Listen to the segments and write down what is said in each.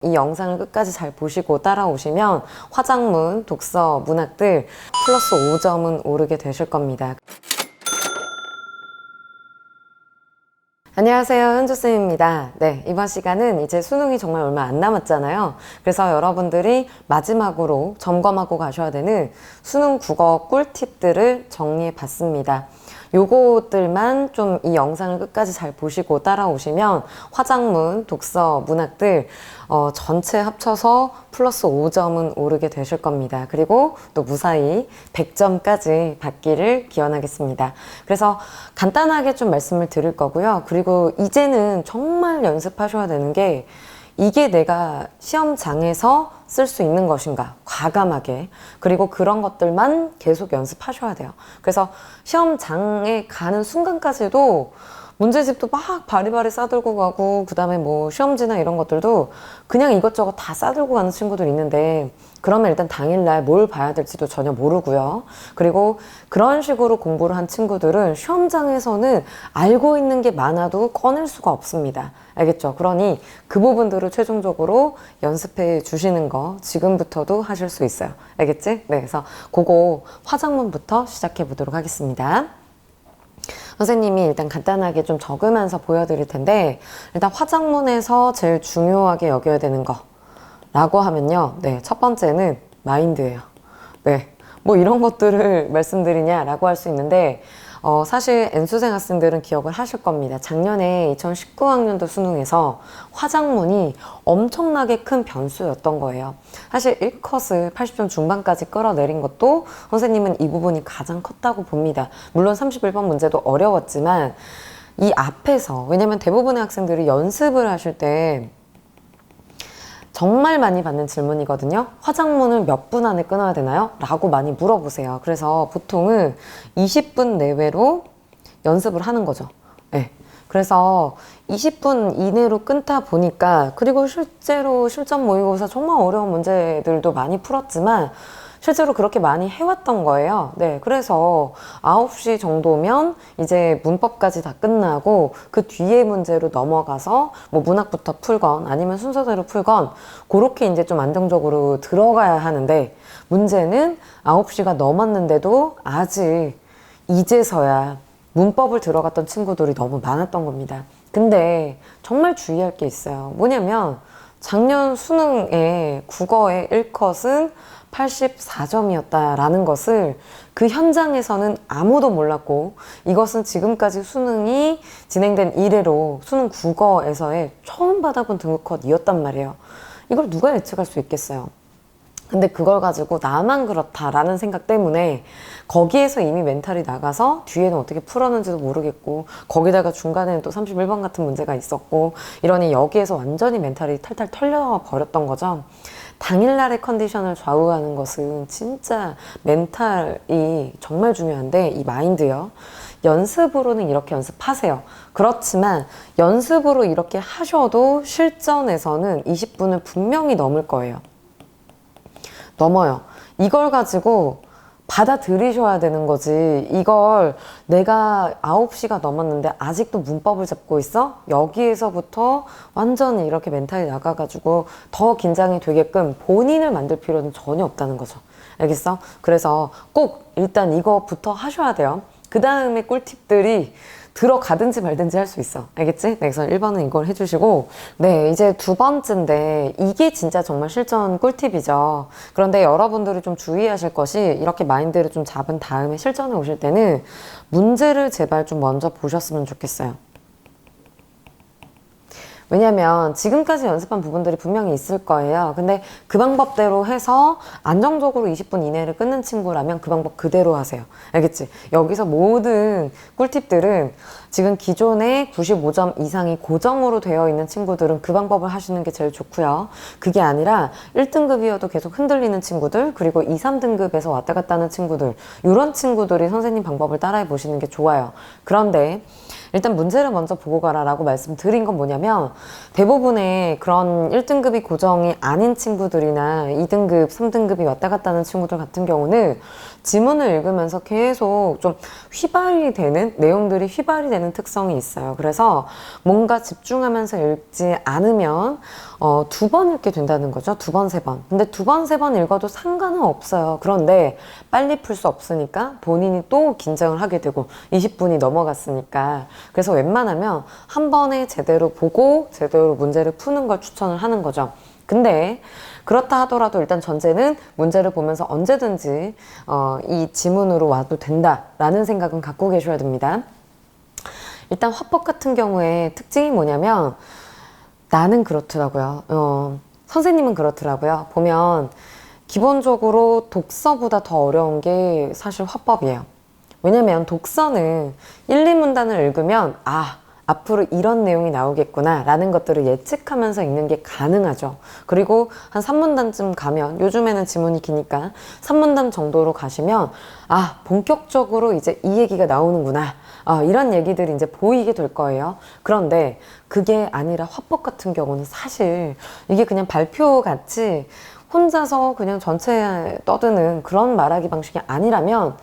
이 영상을 끝까지 잘 보시고 따라오시면 화작문, 독서, 문학들 플러스 5점은 오르게 되실 겁니다. 안녕하세요, 현주쌤입니다. 네, 이번 시간은 이제 수능이 정말 얼마 안 남았잖아요. 그래서 여러분들이 마지막으로 점검하고 가셔야 되는 수능 국어 꿀팁들을 정리해 봤습니다. 요것들만 좀 이 영상을 끝까지 잘 보시고 따라오시면 화작문, 독서, 문학들 전체 합쳐서 플러스 5점은 오르게 되실 겁니다. 그리고 또 무사히 100점까지 받기를 기원하겠습니다. 그래서 간단하게 좀 말씀을 드릴 거고요. 그리고 이제는 정말 연습하셔야 되는 게 이게 내가 시험장에서 쓸 수 있는 것인가 과감하게, 그리고 그런 것들만 계속 연습하셔야 돼요. 그래서 시험장에 가는 순간까지도 문제집도 막 바리바리 싸들고 가고, 그 다음에 뭐 시험지나 이런 것들도 그냥 이것저것 다 싸들고 가는 친구들 있는데, 그러면 일단 당일날 뭘 봐야 될지도 전혀 모르고요. 그리고 그런 식으로 공부를 한 친구들은 시험장에서는 알고 있는 게 많아도 꺼낼 수가 없습니다. 알겠죠? 그러니 그 부분들을 최종적으로 연습해 주시는 거 지금부터도 하실 수 있어요. 알겠지? 네, 그래서 그거 화작문부터 시작해 보도록 하겠습니다. 선생님이 일단 간단하게 좀 적으면서 보여드릴 텐데, 일단 화작문에서 제일 중요하게 여겨야 되는 거 라고 하면요, 네, 첫 번째는 마인드예요. 네, 뭐 이런 것들을 말씀드리냐 라고 할 수 있는데, 사실 N수생 학생들은 기억을 하실 겁니다. 작년에 2019학년도 수능에서 화작문이 엄청나게 큰 변수였던 거예요. 사실 1컷을 80점 중반까지 끌어내린 것도 선생님은 이 부분이 가장 컸다고 봅니다. 물론 31번 문제도 어려웠지만 이 앞에서, 왜냐면 대부분의 학생들이 연습을 하실 때 정말 많이 받는 질문이거든요. 화작문을 몇 분 안에 끊어야 되나요? 라고 많이 물어보세요. 그래서 보통은 20분 내외로 연습을 하는 거죠. 네. 그래서 20분 이내로 끊다 보니까, 그리고 실제로 실전 모의고사 정말 어려운 문제들도 많이 풀었지만 실제로 그렇게 많이 해왔던 거예요. 네, 그래서 9시 정도면 이제 문법까지 다 끝나고 그 뒤에 문제로 넘어가서 뭐 문학부터 풀건 아니면 순서대로 풀건 그렇게 이제 좀 안정적으로 들어가야 하는데, 문제는 9시가 넘었는데도 아직 이제서야 문법을 들어갔던 친구들이 너무 많았던 겁니다. 근데 정말 주의할 게 있어요. 뭐냐면 작년 수능에 국어의 1컷은 84점이었다라는 것을 그 현장에서는 아무도 몰랐고, 이것은 지금까지 수능이 진행된 이래로 수능 국어에서의 처음 받아본 등급컷이었단 말이에요. 이걸 누가 예측할 수 있겠어요? 근데 그걸 가지고 나만 그렇다라는 생각 때문에 거기에서 이미 멘탈이 나가서 뒤에는 어떻게 풀었는지도 모르겠고, 거기다가 중간에는 또 31번 같은 문제가 있었고, 이러니 여기에서 완전히 멘탈이 탈탈 털려버렸던 거죠. 당일날의 컨디션을 좌우하는 것은 진짜 멘탈이 정말 중요한데, 이 마인드요. 연습으로는 이렇게 연습하세요. 그렇지만 연습으로 이렇게 하셔도 실전에서는 20분을 분명히 넘을 거예요. 넘어요. 이걸 가지고 받아들이셔야 되는 거지. 이걸 내가 9시가 넘었는데 아직도 문법을 잡고 있어? 여기에서부터 완전히 이렇게 멘탈이 나가가지고 더 긴장이 되게끔 본인을 만들 필요는 전혀 없다는 거죠. 알겠어? 그래서 꼭 일단 이거부터 하셔야 돼요. 그 다음에 꿀팁들이 들어가든지 말든지 할 수 있어. 알겠지? 네, 그래서 1번은 이걸 해주시고, 네, 이제 두 번째인데 이게 진짜 정말 실전 꿀팁이죠. 그런데 여러분들이 좀 주의하실 것이, 이렇게 마인드를 좀 잡은 다음에 실전에 오실 때는 문제를 제발 좀 먼저 보셨으면 좋겠어요. 왜냐면 지금까지 연습한 부분들이 분명히 있을 거예요. 근데 그 방법대로 해서 안정적으로 20분 이내를 끊는 친구라면 그 방법 그대로 하세요. 알겠지? 여기서 모든 꿀팁들은 지금 기존에 95점 이상이 고정으로 되어 있는 친구들은 그 방법을 하시는 게 제일 좋고요. 그게 아니라 1등급이어도 계속 흔들리는 친구들, 그리고 2, 3등급에서 왔다 갔다 하는 친구들, 이런 친구들이 선생님 방법을 따라해 보시는 게 좋아요. 그런데 일단 문제를 먼저 보고 가라 라고 말씀드린 건 뭐냐면, 대부분의 그런 1등급이 고정이 아닌 친구들이나 2등급, 3등급이 왔다 갔다 하는 친구들 같은 경우는 지문을 읽으면서 계속 좀 휘발이 되는, 내용들이 휘발이 되는 되는 특성이 있어요. 그래서 뭔가 집중하면서 읽지 않으면 두 번 읽게 된다는 거죠. 두 번, 세 번. 근데 두 번, 세 번 읽어도 상관은 없어요. 그런데 빨리 풀 수 없으니까 본인이 또 긴장을 하게 되고 20분이 넘어갔으니까. 그래서 웬만하면 한 번에 제대로 보고 제대로 문제를 푸는 걸 추천을 하는 거죠. 근데 그렇다 하더라도 일단 전제는 문제를 보면서 언제든지 이 지문으로 와도 된다라는 생각은 갖고 계셔야 됩니다. 일단 화법 같은 경우에 특징이 뭐냐면 나는 그렇더라고요. 선생님은 그렇더라고요. 보면 기본적으로 독서보다 더 어려운 게 사실 화법이에요. 왜냐면 독서는 1, 2문단을 읽으면 앞으로 이런 내용이 나오겠구나 라는 것들을 예측하면서 읽는 게 가능하죠. 그리고 한 3문단쯤 가면, 요즘에는 지문이 기니까 3문단 정도로 가시면 본격적으로 이제 이 얘기가 나오는구나, 이런 얘기들이 이제 보이게 될 거예요. 그런데 그게 아니라 화법 같은 경우는 사실 이게 그냥 발표같이 혼자서 그냥 전체에 떠드는 그런 말하기 방식이 아니라면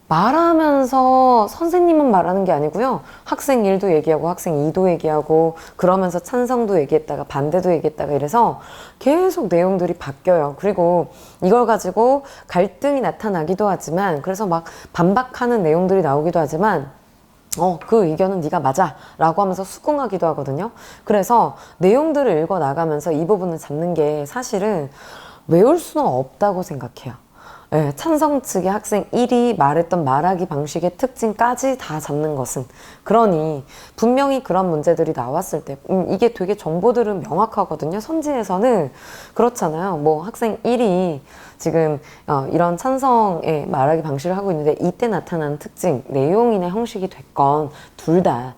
말하면서 선생님은 말하는 게 아니고요. 학생 1도 얘기하고 학생 2도 얘기하고 그러면서 찬성도 얘기했다가 반대도 얘기했다가 이래서 계속 내용들이 바뀌어요. 그리고 이걸 가지고 갈등이 나타나기도 하지만, 그래서 막 반박하는 내용들이 나오기도 하지만 그 의견은 네가 맞아 라고 하면서 수긍하기도 하거든요. 그래서 내용들을 읽어 나가면서 이 부분을 잡는 게 사실은 외울 수는 없다고 생각해요. 네, 찬성 측의 학생 1이 말했던 말하기 방식의 특징까지 다 잡는 것은, 그러니 분명히 그런 문제들이 나왔을 때 이게 되게 정보들은 명확하거든요. 선지에서는 그렇잖아요. 뭐 학생 1이 지금 이런 찬성의 말하기 방식을 하고 있는데 이때 나타나는 특징, 내용이나 형식이 됐건 둘 다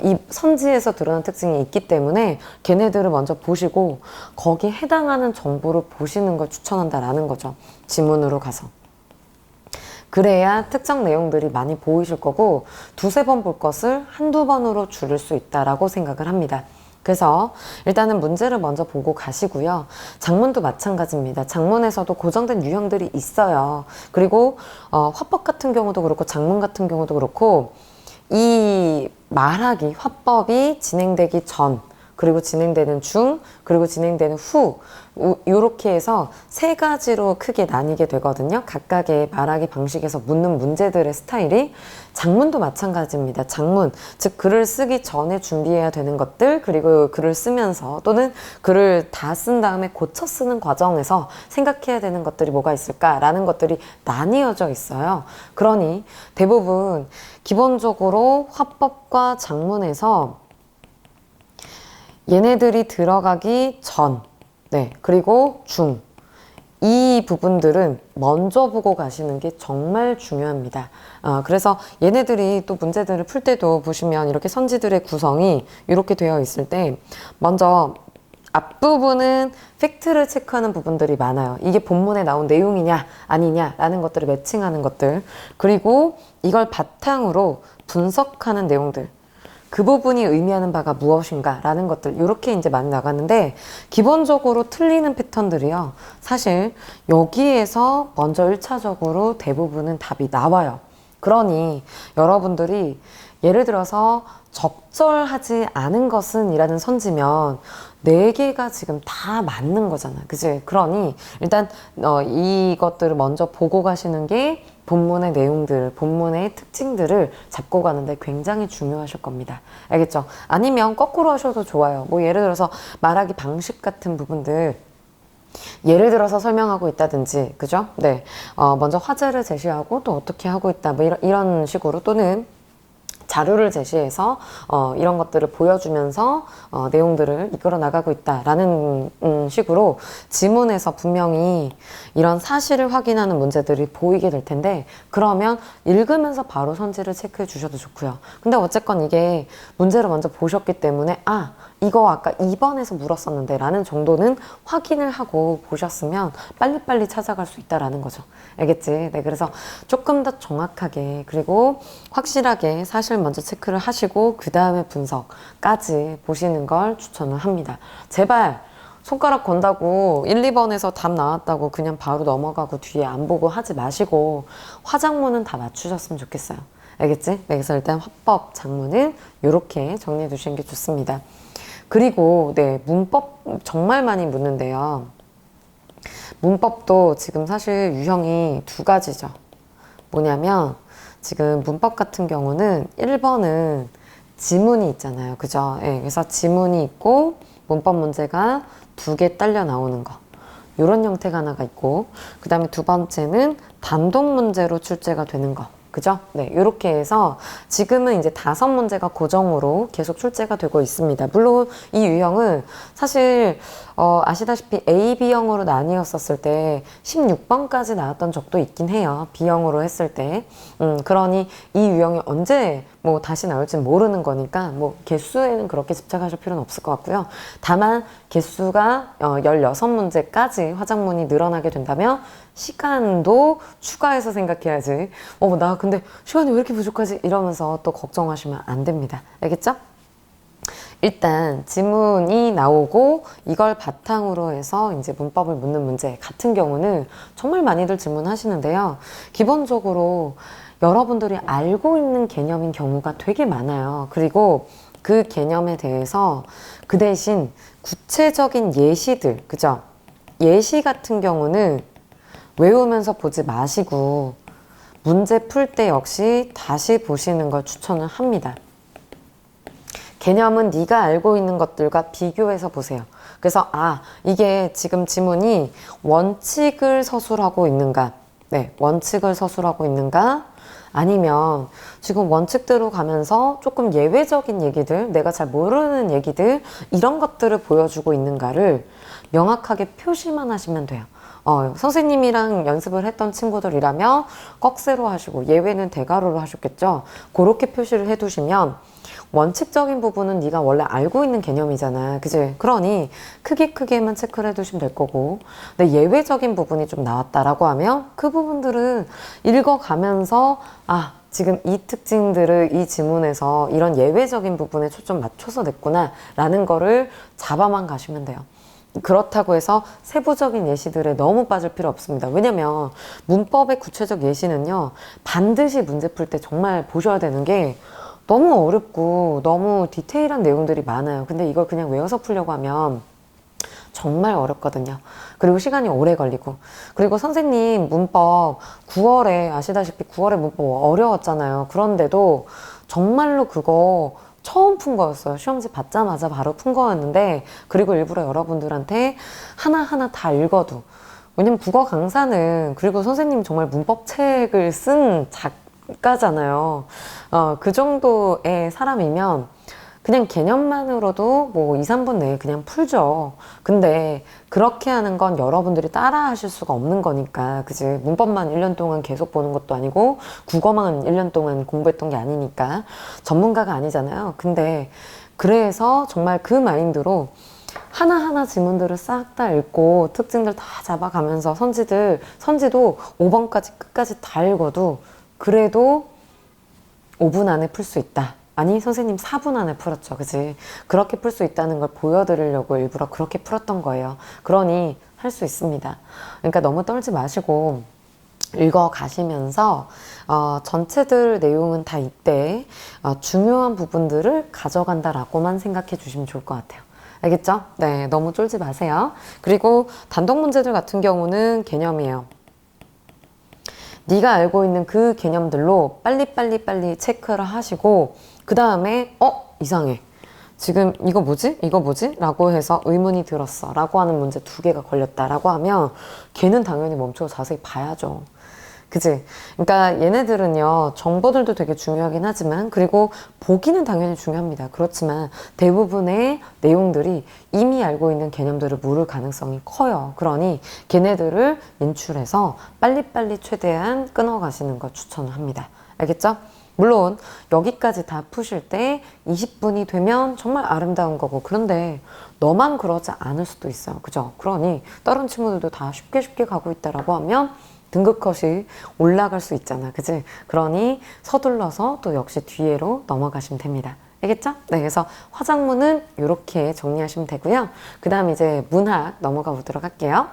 이 선지에서 드러난 특징이 있기 때문에 걔네들을 먼저 보시고 거기에 해당하는 정보를 보시는 걸 추천한다라는 거죠. 지문으로 가서. 그래야 특정 내용들이 많이 보이실 거고 두세 번 볼 것을 한두 번으로 줄일 수 있다라고 생각을 합니다. 그래서 일단은 문제를 먼저 보고 가시고요. 장문도 마찬가지입니다. 장문에서도 고정된 유형들이 있어요. 그리고 화법 같은 경우도 그렇고 장문 같은 경우도 그렇고 이 말하기, 화법이 진행되기 전, 그리고 진행되는 중, 그리고 진행되는 후, 이렇게 해서 세 가지로 크게 나뉘게 되거든요. 각각의 말하기 방식에서 묻는 문제들의 스타일이. 장문도 마찬가지입니다. 장문, 즉 글을 쓰기 전에 준비해야 되는 것들, 그리고 글을 쓰면서 또는 글을 다 쓴 다음에 고쳐 쓰는 과정에서 생각해야 되는 것들이 뭐가 있을까라는 것들이 나뉘어져 있어요. 그러니 대부분 기본적으로 화법과 장문에서 얘네들이 들어가기 전, 그리고 중, 이 부분들은 먼저 보고 가시는 게 정말 중요합니다. 그래서 얘네들이 또 문제들을 풀 때도 보시면 이렇게 선지들의 구성이 이렇게 되어 있을 때 먼저 앞부분은 팩트를 체크하는 부분들이 많아요. 이게 본문에 나온 내용이냐 아니냐라는 것들을 매칭하는 것들, 그리고 이걸 바탕으로 분석하는 내용들, 그 부분이 의미하는 바가 무엇인가 라는 것들, 이렇게 이제 많이 나가는데 기본적으로 틀리는 패턴들이요. 사실 여기에서 먼저 1차적으로 대부분은 답이 나와요. 그러니 여러분들이 예를 들어서 적절하지 않은 것은 이라는 선지면 4개가 지금 다 맞는 거잖아. 그치? 그러니 일단 이것들을 먼저 보고 가시는 게 본문의 내용들, 본문의 특징들을 잡고 가는데 굉장히 중요하실 겁니다. 알겠죠? 아니면 거꾸로 하셔도 좋아요. 뭐 예를 들어서 말하기 방식 같은 부분들, 예를 들어서 설명하고 있다든지, 그죠? 먼저 화제를 제시하고 또 어떻게 하고 있다, 뭐 이런 식으로, 또는 자료를 제시해서 이런 것들을 보여주면서 내용들을 이끌어 나가고 있다라는 식으로 지문에서 분명히 이런 사실을 확인하는 문제들이 보이게 될 텐데, 그러면 읽으면서 바로 선지를 체크해 주셔도 좋고요. 근데 어쨌건 이게 문제를 먼저 보셨기 때문에 이거 아까 2번에서 물었었는데 라는 정도는 확인을 하고 보셨으면 빨리빨리 찾아갈 수 있다라는 거죠. 알겠지? 그래서 조금 더 정확하게, 그리고 확실하게 사실 먼저 체크를 하시고 그 다음에 분석까지 보시는 걸 추천을 합니다. 제발 손가락 건다고 1, 2번에서 답 나왔다고 그냥 바로 넘어가고 뒤에 안 보고 하지 마시고 화장문은 다 맞추셨으면 좋겠어요. 알겠지? 네, 그래서 일단 화법 작문은 이렇게 정리해 두시는 게 좋습니다. 그리고 네, 문법 정말 많이 묻는데요. 문법도 지금 사실 유형이 두 가지죠. 뭐냐면 지금 문법 같은 경우는 1번은 지문이 있잖아요. 그죠? 예, 그래서 지문이 있고 문법 문제가 두 개 딸려 나오는 거. 이런 형태가 하나가 있고, 그 다음에 두 번째는 단독 문제로 출제가 되는 거. 그죠? 네, 이렇게 해서 지금은 이제 5문제가 고정으로 계속 출제가 되고 있습니다. 물론 이 유형은 사실 아시다시피 A, B형으로 나뉘었었을 때 16번까지 나왔던 적도 있긴 해요. B형으로 했을 때. 그러니 이 유형이 언제 뭐 다시 나올지는 모르는 거니까 뭐 개수에는 그렇게 집착하실 필요는 없을 것 같고요. 다만 개수가 16문제까지 화작문이 늘어나게 된다면 시간도 추가해서 생각해야지. 나 근데 시간이 왜 이렇게 부족하지? 이러면서 또 걱정하시면 안 됩니다. 알겠죠? 일단 지문이 나오고 이걸 바탕으로 해서 이제 문법을 묻는 문제 같은 경우는 정말 많이들 질문하시는데요. 기본적으로 여러분들이 알고 있는 개념인 경우가 되게 많아요. 그리고 그 개념에 대해서 그 대신 구체적인 예시들, 그죠? 예시 같은 경우는 외우면서 보지 마시고 문제 풀 때 역시 다시 보시는 걸 추천을 합니다. 개념은 네가 알고 있는 것들과 비교해서 보세요. 그래서 이게 지금 지문이 원칙을 서술하고 있는가? 네, 원칙을 서술하고 있는가? 아니면 지금 원칙대로 가면서 조금 예외적인 얘기들, 내가 잘 모르는 얘기들, 이런 것들을 보여주고 있는가를 명확하게 표시만 하시면 돼요. 선생님이랑 연습을 했던 친구들이라면 꺽쇠로 하시고 예외는 대괄호로 하셨겠죠. 그렇게 표시를 해두시면 원칙적인 부분은 네가 원래 알고 있는 개념이잖아. 그치? 그러니 크게만 체크를 해두시면 될 거고, 근데 예외적인 부분이 좀 나왔다라고 하면 그 부분들은 읽어가면서 지금 이 특징들을 이 지문에서 이런 예외적인 부분에 초점 맞춰서 냈구나 라는 거를 잡아만 가시면 돼요. 그렇다고 해서 세부적인 예시들에 너무 빠질 필요 없습니다. 왜냐면 문법의 구체적 예시는요, 반드시 문제 풀 때 정말 보셔야 되는 게 너무 어렵고 너무 디테일한 내용들이 많아요. 근데 이걸 그냥 외워서 풀려고 하면 정말 어렵거든요. 그리고 시간이 오래 걸리고, 그리고 선생님 문법 9월에 아시다시피 9월에 문법 어려웠잖아요. 그런데도 정말로 그거 처음 푼 거였어요. 시험지 받자마자 바로 푼 거였는데, 그리고 일부러 여러분들한테 하나하나 다 읽어도, 왜냐면 국어 강사는, 그리고 선생님 정말 문법책을 쓴 작가잖아요. 그 정도의 사람이면 그냥 개념만으로도 뭐 2, 3분 내에 그냥 풀죠. 근데 그렇게 하는 건 여러분들이 따라 하실 수가 없는 거니까, 그지? 문법만 1년 동안 계속 보는 것도 아니고 국어만 1년 동안 공부했던 게 아니니까 전문가가 아니잖아요. 근데 그래서 정말 그 마인드로 하나하나 지문들을 싹 다 읽고 특징들 다 잡아가면서 선지도 5번까지 끝까지 다 읽어도 그래도 5분 안에 풀 수 있다. 아니, 선생님 4분 안에 풀었죠. 그치? 그렇게 풀 수 있다는 걸 보여드리려고 일부러 그렇게 풀었던 거예요. 그러니 할 수 있습니다. 그러니까 너무 떨지 마시고 읽어 가시면서 전체들 내용은 다 이때 중요한 부분들을 가져간다라고만 생각해 주시면 좋을 것 같아요. 알겠죠? 네, 너무 쫄지 마세요. 그리고 단독 문제들 같은 경우는 개념이에요. 네가 알고 있는 그 개념들로 빨리 체크를 하시고, 그 다음에 이상해, 지금 이거 뭐지? 라고 해서 의문이 들었어 라고 하는 문제 2개가 걸렸다 라고 하면 걔는 당연히 멈추고 자세히 봐야죠. 그치? 그러니까 얘네들은요, 정보들도 되게 중요하긴 하지만, 그리고 보기는 당연히 중요합니다. 그렇지만 대부분의 내용들이 이미 알고 있는 개념들을 물을 가능성이 커요. 그러니 걔네들을 인출해서 빨리빨리 최대한 끊어가시는 걸 추천을 합니다. 알겠죠? 물론 여기까지 다 푸실 때 20분이 되면 정말 아름다운 거고, 그런데 너만 그러지 않을 수도 있어요. 그죠? 그러니 다른 친구들도 다 쉽게 가고 있다라고 하면 등급컷이 올라갈 수 있잖아. 그치? 그러니 서둘러서 또 역시 뒤로 넘어가시면 됩니다. 알겠죠? 네, 그래서 화작문은 이렇게 정리하시면 되고요. 그 다음 이제 문학 넘어가 보도록 할게요.